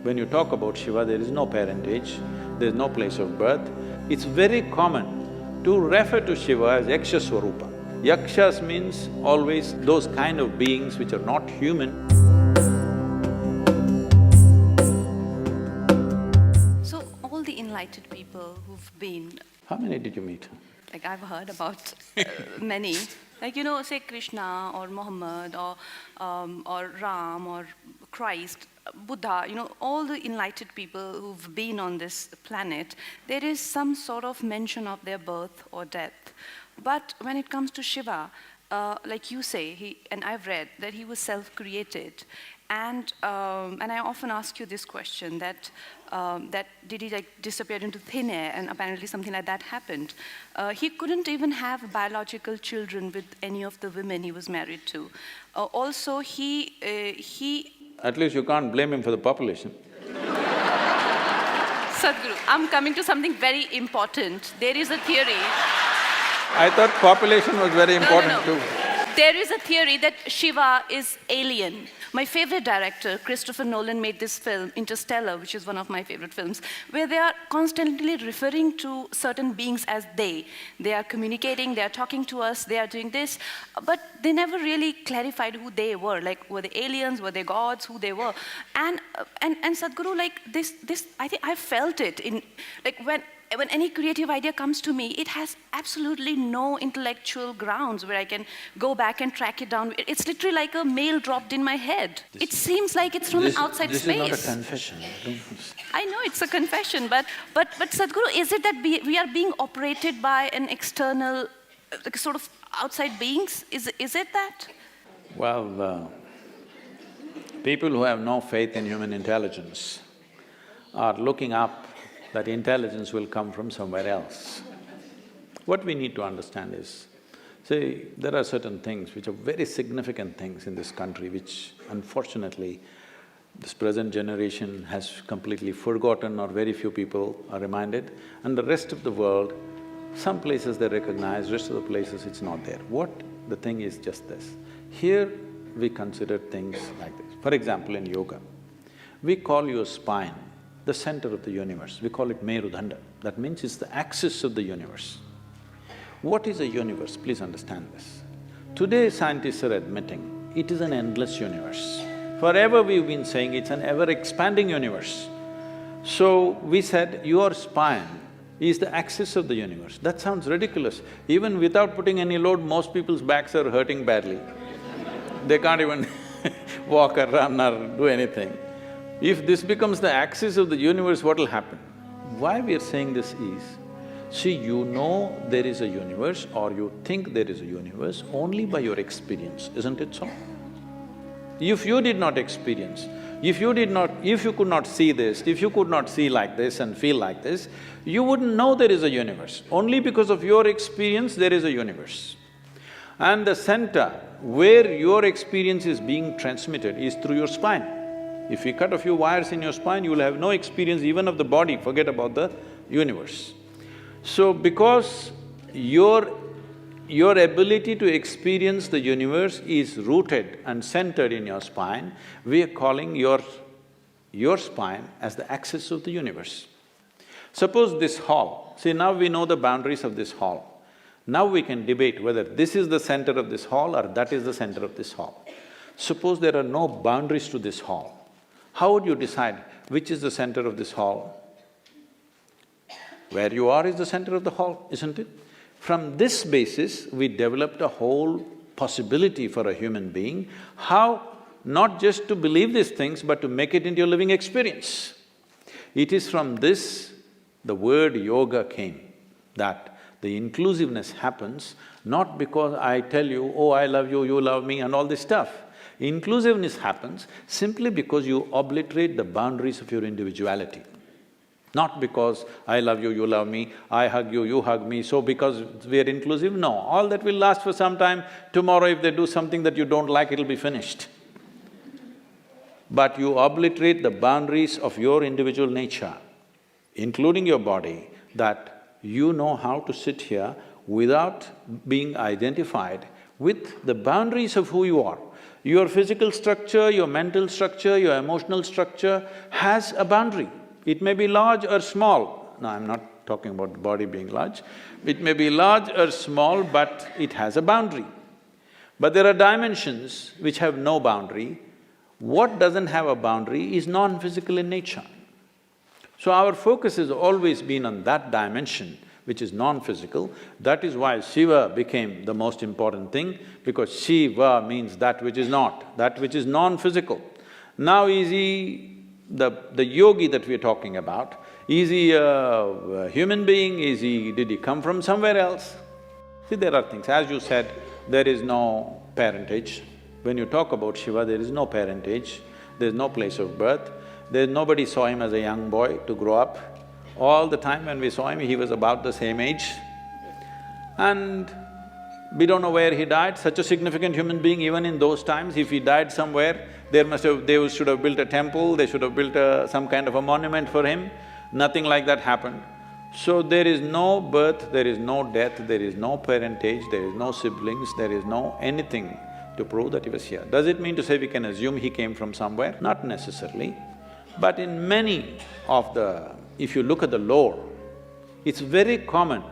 When you talk about Shiva, there is no parentage, there is no place of birth. It's very common to refer to Shiva as Yaksha Swarupa. Yakshas means always those kind of beings which are not human. So, all the enlightened people who've been… How many did you meet? Like, I've heard about many. Like, say Krishna or Muhammad or Ram or Christ, Buddha, all the enlightened people who've been on this planet, there is some sort of mention of their birth or death. But when it comes to Shiva, like you say, and I've read that he was self-created, and I often ask you this question, that did he disappear into thin air, and apparently something like that happened. He couldn't even have biological children with any of the women he was married to. Also, he… At least you can't blame him for the population. Sadhguru, I'm coming to something very important. There is a theory… I thought population was very important too. There is a theory that Shiva is alien. My favorite director, Christopher Nolan, made this film, Interstellar, which is one of my favorite films, where they are constantly referring to certain beings as they. They are communicating, they are talking to us, they are doing this, but they never really clarified who they were. Like, were they aliens, were they gods, who they were? And Sadhguru, like this, I think I felt it in, like when any creative idea comes to me, it has absolutely no intellectual grounds where I can go back and track it down. It's literally like a mail dropped in my head. It seems like it's from an outside space. This is not a confession. I know it's a confession, but Sadhguru, is it that we are being operated by an external, sort of outside beings? Is it that? Well, people who have no faith in human intelligence are looking up that intelligence will come from somewhere else. What we need to understand is, see, there are certain things which are very significant things in this country which unfortunately this present generation has completely forgotten, or very few people are reminded, and the rest of the world, some places they recognize, rest of the places it's not there. What the thing is just this, here we consider things like this. For example, in yoga, we call your spine the center of the universe, we call it Merudanda. That means it's the axis of the universe. What is a universe? Please understand this. Today scientists are admitting it is an endless universe. Forever we've been saying it's an ever-expanding universe. So we said your spine is the axis of the universe. That sounds ridiculous. Even without putting any load, most people's backs are hurting badly. They can't even walk or run or do anything. If this becomes the axis of the universe, what will happen? Why we are saying this is, see, you know there is a universe or you think there is a universe only by your experience, isn't it so? If you did not experience, if you could not see this, if you could not see like this and feel like this, you wouldn't know there is a universe. Only because of your experience there is a universe. And the center where your experience is being transmitted is through your spine. If we cut a few wires in your spine, you will have no experience even of the body, forget about the universe. So because your ability to experience the universe is rooted and centered in your spine, we are calling your spine as the axis of the universe. Suppose this hall, see now we know the boundaries of this hall. Now we can debate whether this is the center of this hall or that is the center of this hall. Suppose there are no boundaries to this hall. How would you decide which is the center of this hall? Where you are is the center of the hall, isn't it? From this basis, we developed a whole possibility for a human being, how not just to believe these things, but to make it into your living experience. It is from this the word yoga came, that the inclusiveness happens not because I tell you, oh, I love you, you love me and all this stuff. Inclusiveness happens simply because you obliterate the boundaries of your individuality. Not because I love you, you love me, I hug you hug me, so because we are inclusive, no. All that will last for some time. Tomorrow if they do something that you don't like, it'll be finished. But you obliterate the boundaries of your individual nature, including your body, that you know how to sit here without being identified with the boundaries of who you are. Your physical structure, your mental structure, your emotional structure has a boundary. It may be large or small. No, I'm not talking about the body being large. It may be large or small, but it has a boundary. But there are dimensions which have no boundary. What doesn't have a boundary is non-physical in nature. So our focus has always been on that dimension, which is non-physical. That is why Shiva became the most important thing, because Shiva means that which is not, that which is non-physical. Now is he the yogi that we're talking about, is he a human being, did he come from somewhere else? See, there are things, as you said, there is no parentage. When you talk about Shiva, there is no parentage, there's no place of birth, nobody saw him as a young boy to grow up. All the time when we saw him, he was about the same age. And we don't know where he died, such a significant human being. Even in those times, if he died somewhere, they should have built a temple, they should have built some kind of a monument for him. Nothing like that happened. So there is no birth, there is no death, there is no parentage, there is no siblings, there is no anything to prove that he was here. Does it mean to say we can assume he came from somewhere? Not necessarily. But in many of if you look at the lore, it's very common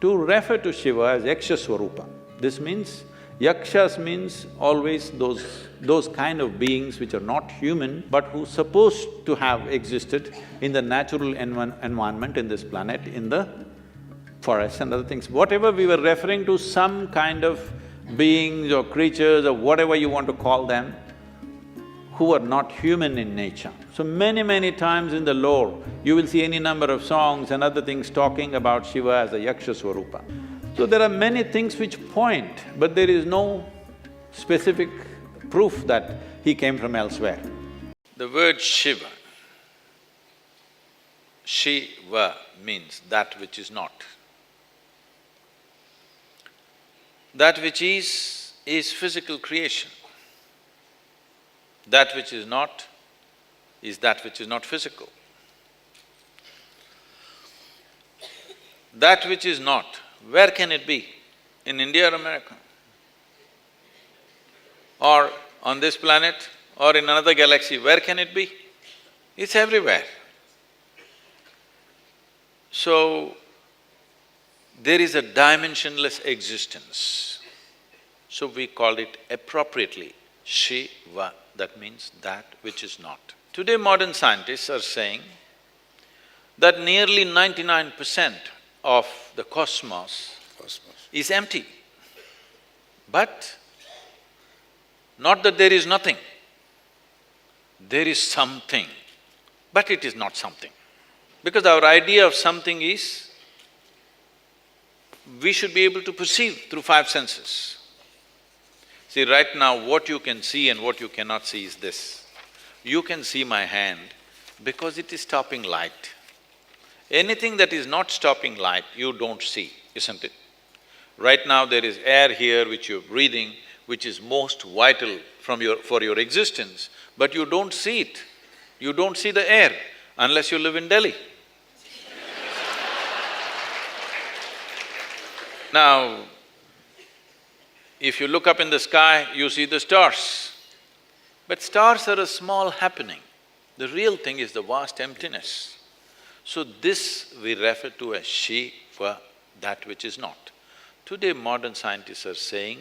to refer to Shiva as Yaksha Swarupa. This means, Yakshas means always those kind of beings which are not human, but who supposed to have existed in the natural environment in this planet, in the forests and other things. Whatever we were referring to, some kind of beings or creatures or whatever you want to call them, who are not human in nature. So many times in the lore, you will see any number of songs and other things talking about Shiva as a Yaksha Swarupa. So there are many things which point, but there is no specific proof that he came from elsewhere. The word Shiva, Shiva means that which is not. That which is physical creation. That which is not is that which is not physical. That which is not, where can it be? In India or America? Or on this planet or in another galaxy, where can it be? It's everywhere. So, there is a dimensionless existence. So we called it appropriately Shiva, that means that which is not. Today modern scientists are saying that nearly 99% of the cosmos is empty. But not that there is nothing, there is something, but it is not something. Because our idea of something is, we should be able to perceive through five senses. See, right now what you can see and what you cannot see is this. You can see my hand because it is stopping light. Anything that is not stopping light, you don't see, isn't it? Right now there is air here which you're breathing, which is most vital for your existence, but you don't see it. You don't see the air unless you live in Delhi. Now, if you look up in the sky, you see the stars. But stars are a small happening. The real thing is the vast emptiness. So this we refer to as Shiva, that which is not. Today modern scientists are saying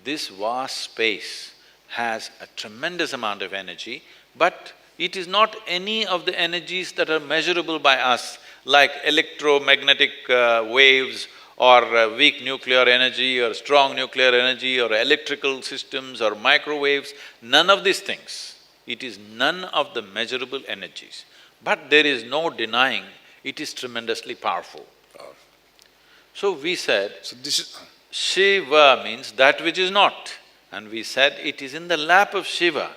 this vast space has a tremendous amount of energy, but it is not any of the energies that are measurable by us, like electromagnetic waves or weak nuclear energy or strong nuclear energy or electrical systems or microwaves, none of these things. It is none of the measurable energies. But there is no denying it is tremendously powerful. So we said, Shiva means that which is not. And we said it is in the lap of Shiva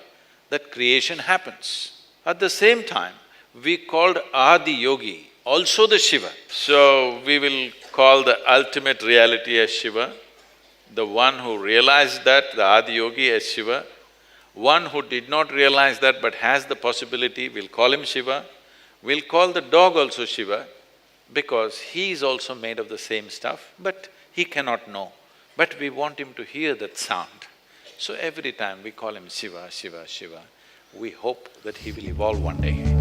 that creation happens. At the same time, we called Adi Yogi also the Shiva. So we will call the ultimate reality as Shiva, the one who realized that, the Adi Yogi, as Shiva. One who did not realize that but has the possibility, we'll call him Shiva. We'll call the dog also Shiva because he is also made of the same stuff, but he cannot know. But we want him to hear that sound. So every time we call him Shiva, Shiva, Shiva, we hope that he will evolve one day.